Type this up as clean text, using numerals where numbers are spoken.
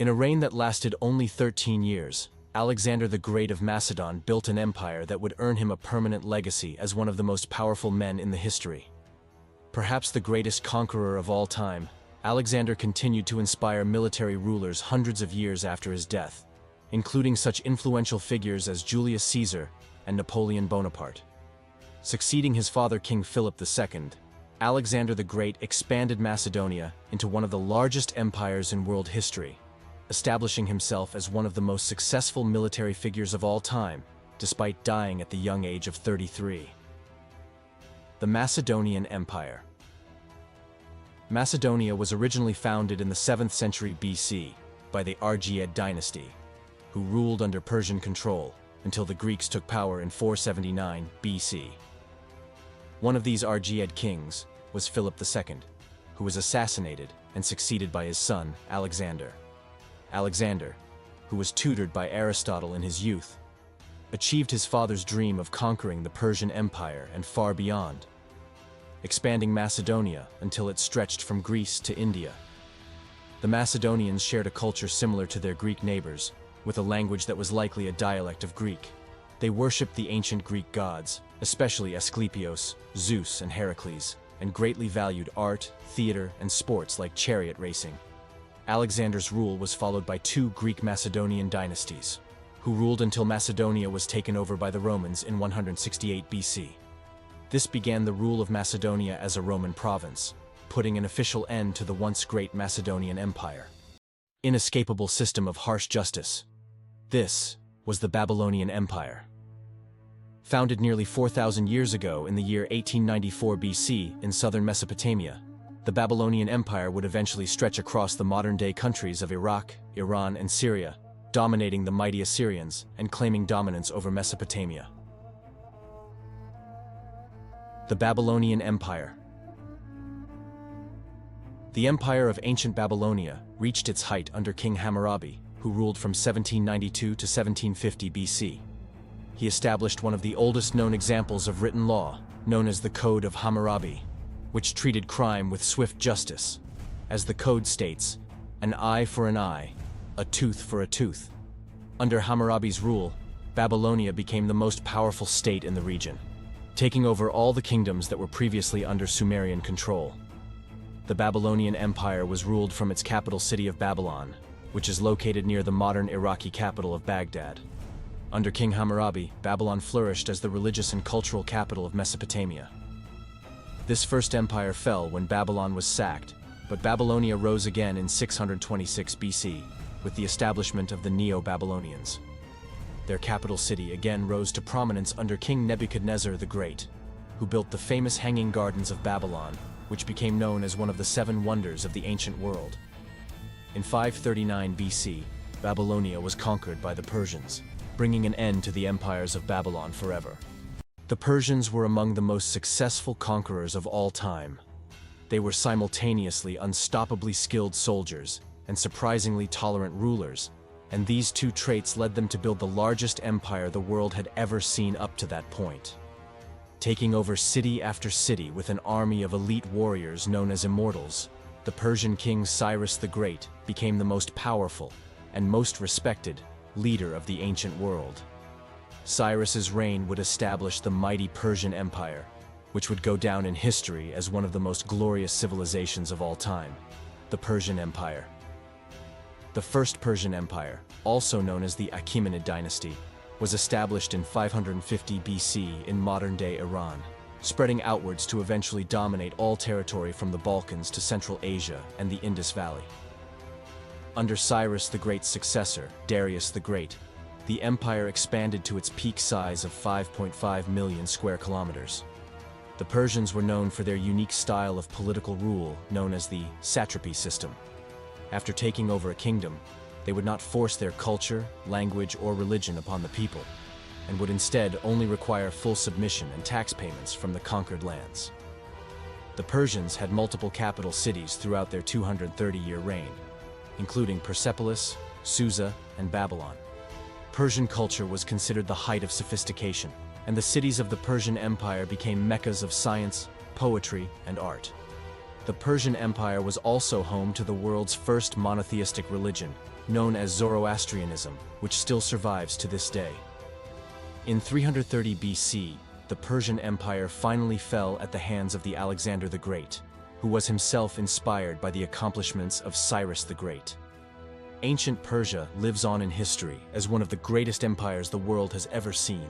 In a reign that lasted only 13 years, Alexander the Great of Macedon built an empire that would earn him a permanent legacy as one of the most powerful men in the history. Perhaps the greatest conqueror of all time, Alexander continued to inspire military rulers hundreds of years after his death, including such influential figures as Julius Caesar and Napoleon Bonaparte. Succeeding his father King Philip II, Alexander the Great expanded Macedonia into one of the largest empires in world history, establishing himself as one of the most successful military figures of all time, despite dying at the young age of 33. The Macedonian Empire. Macedonia was originally founded in the 7th century BC by the Argead dynasty, who ruled under Persian control until the Greeks took power in 479 BC. One of these Argead kings was Philip II, who was assassinated and succeeded by his son, Alexander. Alexander, who was tutored by Aristotle in his youth, achieved his father's dream of conquering the Persian Empire and far beyond, expanding Macedonia until it stretched from Greece to India. The Macedonians shared a culture similar to their Greek neighbors, with a language that was likely a dialect of Greek. They worshipped the ancient Greek gods, especially Asclepios, Zeus, and Heracles, and greatly valued art, theater, and sports like chariot racing. Alexander's rule was followed by two Greek Macedonian dynasties, who ruled until Macedonia was taken over by the Romans in 168 BC. This began the rule of Macedonia as a Roman province, putting an official end to the once great Macedonian Empire. Inescapable system of harsh justice. This was the Babylonian Empire. Founded nearly 4,000 years ago in the year 1894 BC in southern Mesopotamia, the Babylonian Empire would eventually stretch across the modern-day countries of Iraq, Iran, and Syria, dominating the mighty Assyrians and claiming dominance over Mesopotamia. The Babylonian Empire. The empire of ancient Babylonia reached its height under King Hammurabi, who ruled from 1792 to 1750 BC. He established one of the oldest known examples of written law, known as the Code of Hammurabi, which treated crime with swift justice. As the code states, an eye for an eye, a tooth for a tooth. Under Hammurabi's rule, Babylonia became the most powerful state in the region, taking over all the kingdoms that were previously under Sumerian control. The Babylonian Empire was ruled from its capital city of Babylon, which is located near the modern Iraqi capital of Baghdad. Under King Hammurabi, Babylon flourished as the religious and cultural capital of Mesopotamia. This first empire fell when Babylon was sacked, but Babylonia rose again in 626 BC, with the establishment of the Neo-Babylonians. Their capital city again rose to prominence under King Nebuchadnezzar the Great, who built the famous Hanging Gardens of Babylon, which became known as one of the 7 wonders of the ancient world. In 539 BC, Babylonia was conquered by the Persians, bringing an end to the empires of Babylon forever. The Persians were among the most successful conquerors of all time. They were simultaneously unstoppably skilled soldiers and surprisingly tolerant rulers, and these two traits led them to build the largest empire the world had ever seen up to that point. Taking over city after city with an army of elite warriors known as immortals, the Persian king Cyrus the Great became the most powerful and most respected leader of the ancient world. Cyrus's reign would establish the mighty Persian Empire, which would go down in history as one of the most glorious civilizations of all time, the Persian Empire. The First Persian Empire, also known as the Achaemenid dynasty, was established in 550 BC in modern-day Iran, spreading outwards to eventually dominate all territory from the Balkans to Central Asia and the Indus Valley. Under Cyrus the Great's successor, Darius the Great, the empire expanded to its peak size of 5.5 million square kilometers. The Persians were known for their unique style of political rule known as the satrapy system. After taking over a kingdom, they would not force their culture, language, or religion upon the people, and would instead only require full submission and tax payments from the conquered lands. The Persians had multiple capital cities throughout their 230-year reign, including Persepolis, Susa, and Babylon. Persian culture was considered the height of sophistication, and the cities of the Persian Empire became meccas of science, poetry, and art. The Persian Empire was also home to the world's first monotheistic religion, known as Zoroastrianism, which still survives to this day. In 330 BC, the Persian Empire finally fell at the hands of the Alexander the Great, who was himself inspired by the accomplishments of Cyrus the Great. Ancient Persia lives on in history as one of the greatest empires the world has ever seen.